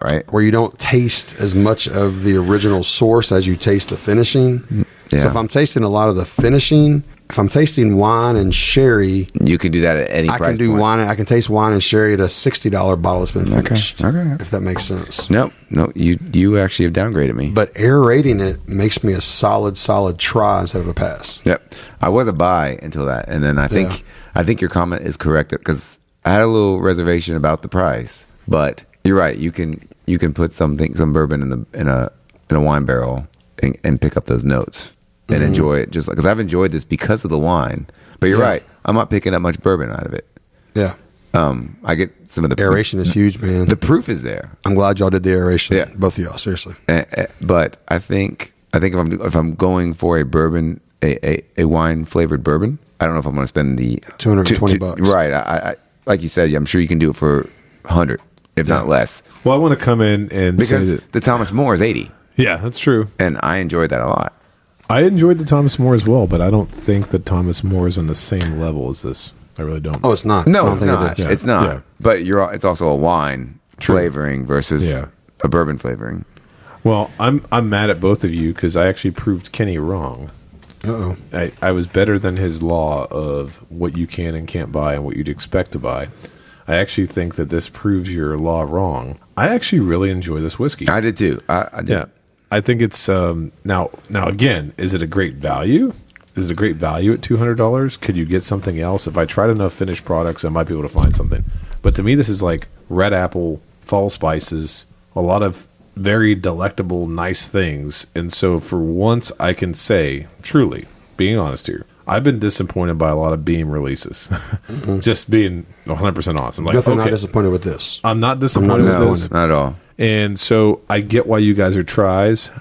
right? Where you don't taste as much of the original source as you taste the finishing. Yeah. So if I'm tasting a lot of the finishing, if I'm tasting wine and sherry, you can do that at any price I can do point. wine. I can taste wine and sherry at a $60 bottle that's been finished. Okay. If that makes sense. No, you actually have downgraded me. But aerating it makes me a solid try instead of a pass. Yep, I was a buy until that, and then I think your comment is correct because I had a little reservation about the price, but you're right. You can put some bourbon in a wine barrel and pick up those notes. And enjoy it just because I've enjoyed this because of the wine. But you're right. I'm not picking up much bourbon out of it. Yeah. I get some of the aeration is huge, man. The proof is there. I'm glad y'all did the aeration. Yeah. Both of y'all, seriously. But I think if I'm going for a bourbon, a wine flavored bourbon, I don't know if I'm going to spend the $220. Right. I like you said, I'm sure you can do it for 100, if not less. Well, I want to come in and because say that the Thomas More is 80. Yeah, that's true. And I enjoyed that a lot. I enjoyed the Thomas More as well, but I don't think that Thomas More is on the same level as this. I really don't. Oh, it's not. No, it's not. It's not. Yeah. But it's also a wine flavoring versus a bourbon flavoring. Well, I'm mad at both of you because I actually proved Kenny wrong. Uh-oh. I was better than his law of what you can and can't buy and what you'd expect to buy. I actually think that this proves your law wrong. I actually really enjoy this whiskey. I did too. I did. Yeah. I think it's now again, is it a great value? Is it a great value at $200? Could you get something else? If I tried enough finished products, I might be able to find something. But to me, this is like red apple, fall spices, a lot of very delectable, nice things. And so for once, I can say, truly, being honest here, I've been disappointed by a lot of Beam releases. Just being 100% honest. I'm like, definitely not disappointed with this. I'm not disappointed with this. Not at all. And so I get why you guys are tries.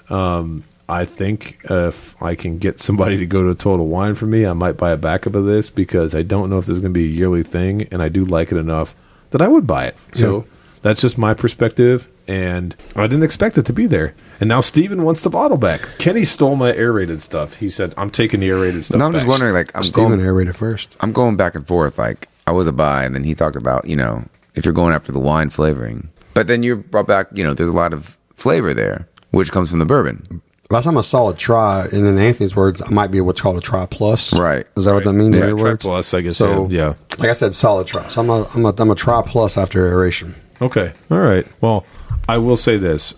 I think if I can get somebody to go to Total Wine for me, I might buy a backup of this because I don't know if this is going to be a yearly thing, and I do like it enough that I would buy it. So that's just my perspective, and I didn't expect it to be there. And now Steven wants the bottle back. Kenny stole my aerated stuff. He said, I'm taking the aerated stuff I'm back. just wondering, like, Steven aerated first. I'm going back and forth. Like, I was a buy, and then he talked about, if you're going after the wine flavoring. But then you brought back, there's a lot of flavor there, which comes from the bourbon. Last time a solid try, and in Anthony's words, I might be what's called a try plus. Right. Is that what that means in your try words? plus, I guess. So, yeah. Like I said, solid try. So I'm a try plus after aeration. Okay. All right. Well, I will say this.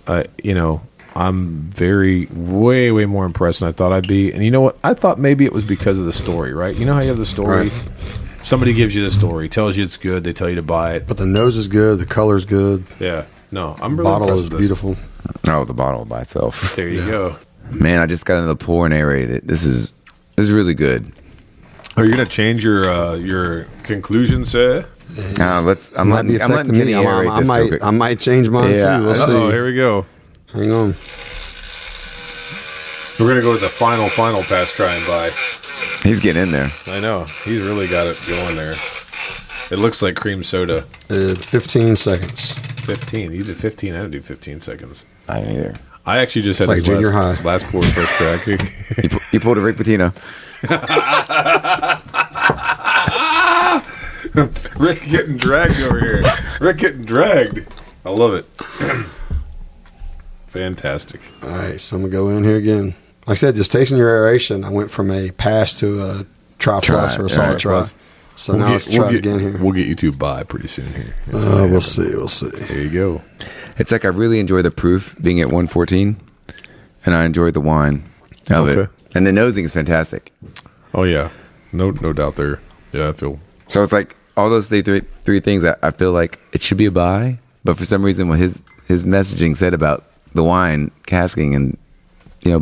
I'm way more impressed than I thought I'd be. And you know what? I thought maybe it was because of the story, right? You know how you have the story? Right. Somebody gives you the story, tells you it's good, they tell you to buy it. But the nose is good, the color's good. Yeah. No, I'm really bottle impressed is with this. beautiful. Oh, the bottle by itself. There you go. Man, I just got into the pour and aerated it. This is really good. Are you going to change your conclusion, sir? I'm Might be letting affecting Kenny me. aerate this. I might change mine Yeah. too. We'll see. Oh, here we go. Hang on. We're going to go with the final pass try and buy. He's getting in there. I know. He's really got it going there. It looks like cream soda. 15 seconds. 15. You did 15. I had to do 15 seconds. I didn't either. I actually just had like this junior high. last pour first crack. You pulled a Rick Pitino. Rick getting dragged over here. Rick getting dragged. I love it. Fantastic. All right, so I'm going to go in here again. Like I said, just tasting your aeration, I went from a pass to a try plus or a solid try. So now let's try it again here. We'll get you to buy pretty soon here. We'll see. There you go. It's like I really enjoy the proof being at 114, and I enjoy the wine of it. And the nosing is fantastic. Oh, yeah. No doubt there. Yeah, I feel. So it's like all those three things that I feel like it should be a buy, but for some reason what his messaging said about the wine casking and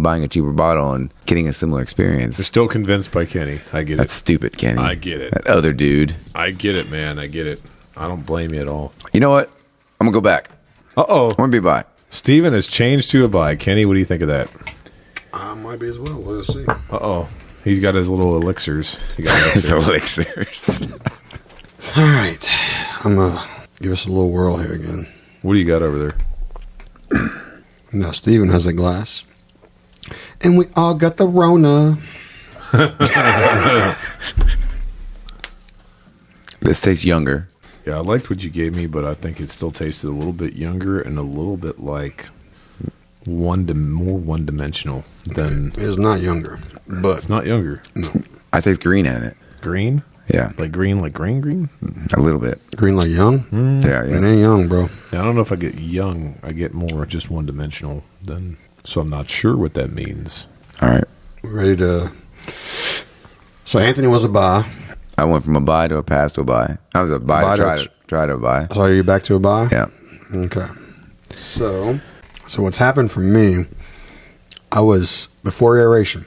buying a cheaper bottle and getting a similar experience. You're still convinced by Kenny. I get it. That's stupid, Kenny. I get it. That other dude. I get it, man. I get it. I don't blame you at all. You know what? I'm gonna go back. Uh-oh. I'm gonna be a buy. Steven has changed to a buy. Kenny, what do you think of that? Might be as well. We'll see. Uh-oh. He's got his little elixirs. He got His elixirs. All right. I'm going to give us a little whirl here again. What do you got over there? Now, Steven has a glass. And we all got the Rona. This tastes younger. Yeah, I liked what you gave me, but I think it still tasted a little bit younger and a little bit like more one-dimensional than... It's not younger, but... It's not younger. No. I taste green in it. Green? Yeah. Like green? A little bit. Green like young? Yeah. It ain't young, bro. Yeah, I don't know if I get young. I get more just one-dimensional than... So I'm not sure what that means. All right. We're ready to... So Anthony was a buy. I went from a buy to a pass to a buy. I was a buy to try to a buy. So are you back to a buy? Yeah. Okay. So what's happened for me, I was, before aeration,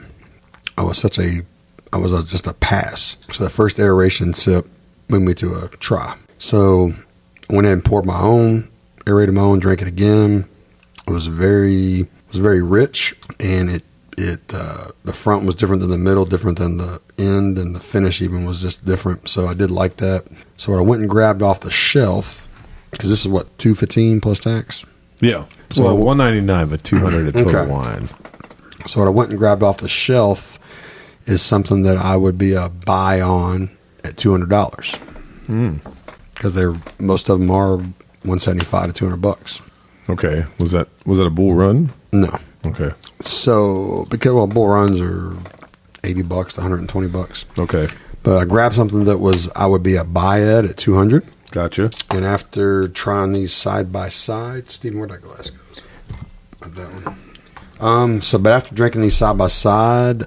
I was just a pass. So the first aeration sip moved me to a try. So I went in and poured my own, aerated my own, drank it again. It was very rich, and the front was different than the middle, different than the end, and the finish even was just different. So I did like that. So I went and grabbed off the shelf, because this is what, $215 plus tax? Yeah. So well, $199, but $200 a total wine. So what I went and grabbed off the shelf is something that I would be a buy on at $200. Because most of them are $175 to $200. Okay. Was that a bull run? No. Okay. So because bull runs are $80 to $120. Okay. But I grabbed something that I would be a buy at $200. Gotcha. And after trying these side by side, Steven, where'd that glass go? Not that one. But after drinking these side by side,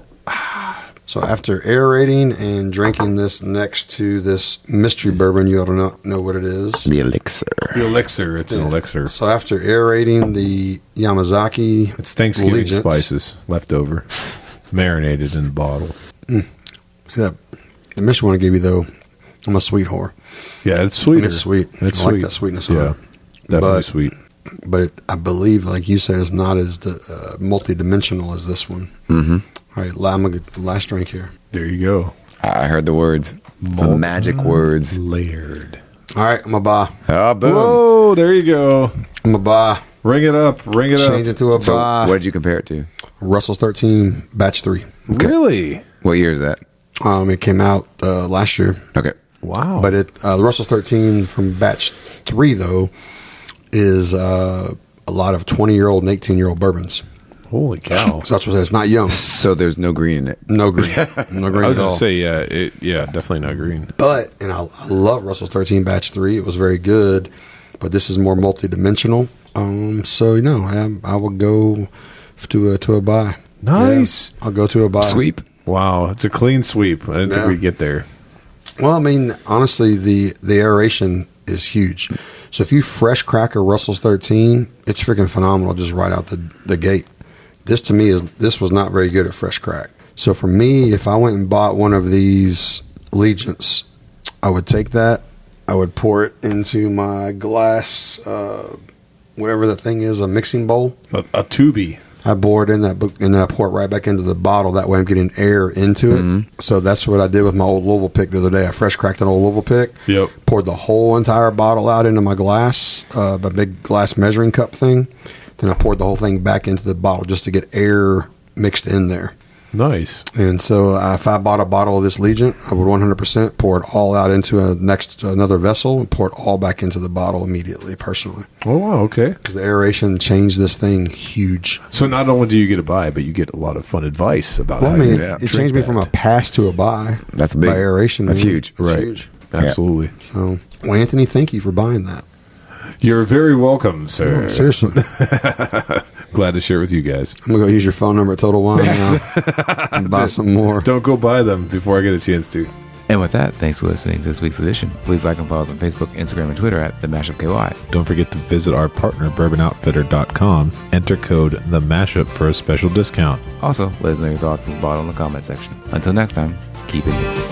so after aerating and drinking this next to this mystery bourbon, you ought to not know what it is. The elixir. The elixir. It's an elixir. So after aerating the Yamazaki, It's Thanksgiving Legent. spices left over, marinated in the bottle. See that? The mystery one I gave you though, I'm a sweet whore. Yeah, it's sweet. It's sweet. It's I like sweet. that sweetness on Yeah, it. definitely sweet. But I believe, like you said, it's not as multi-dimensional as this one. Mm-hmm. All right, I'm going to get the last drink here. There you go. I heard the words. The magic words. Layered. All right, I'm a buy. Oh, boom. Whoa, there you go. I'm a buy. Ring it up. Change it to a So buy. what did you compare it to? Russell's 13, batch 3. Really? What year is that? It came out last year. Okay. Wow. But the Russell's 13 from batch 3, though, is a lot of 20-year-old and 18-year-old bourbons. Holy cow. So that's what I said. It's not young. So there's no green in it. No green. No green I was at going all. to say, definitely not green. But, and I love Russell's 13 batch 3. It was very good. But this is more multi-dimensional. So, I will go to a buy. Nice. Yeah, I'll go to a buy. Sweep. Wow, it's a clean sweep. I didn't think we'd get there. Well, I mean, honestly, the aeration is huge. So if you fresh crack a Russell's 13, it's freaking phenomenal just right out the gate. This to me this was not very good at fresh crack. So for me, if I went and bought one of these Legents, I would take that I would pour it into my glass, whatever the thing is, a mixing bowl. A tubie. I pour it in that book, and then I pour it right back into the bottle. That way I'm getting air into it. So that's what I did with my old Louisville pick the other day. I fresh cracked an old Louisville pick. Yep. Poured the whole entire bottle out into my glass, a big glass measuring cup thing. Then I poured the whole thing back into the bottle just to get air mixed in there. Nice. And so if I bought a bottle of this Legent, I would 100% pour it all out into another vessel and pour it all back into the bottle immediately, personally. Oh, wow. Okay. Because the aeration changed this thing huge. So not only do you get a buy, but you get a lot of fun advice about Well, how I mean, you it changed me from a pass to a buy. That's big. By aeration. That's huge. It's Right. huge. Absolutely. So, well, Anthony, thank you for buying that. You're very welcome, sir. Seriously. Glad to share with you guys. I'm going to go use your phone number at Total Wine now and buy some more. Don't go buy them before I get a chance to. And with that, thanks for listening to this week's edition. Please like and follow us on Facebook, Instagram, and Twitter at The Mashup KY. Don't forget to visit our partner, bourbonoutfitter.com. Enter code The Mashup for a special discount. Also, let us know your thoughts on this bottle in the comment section. Until next time, keep it new.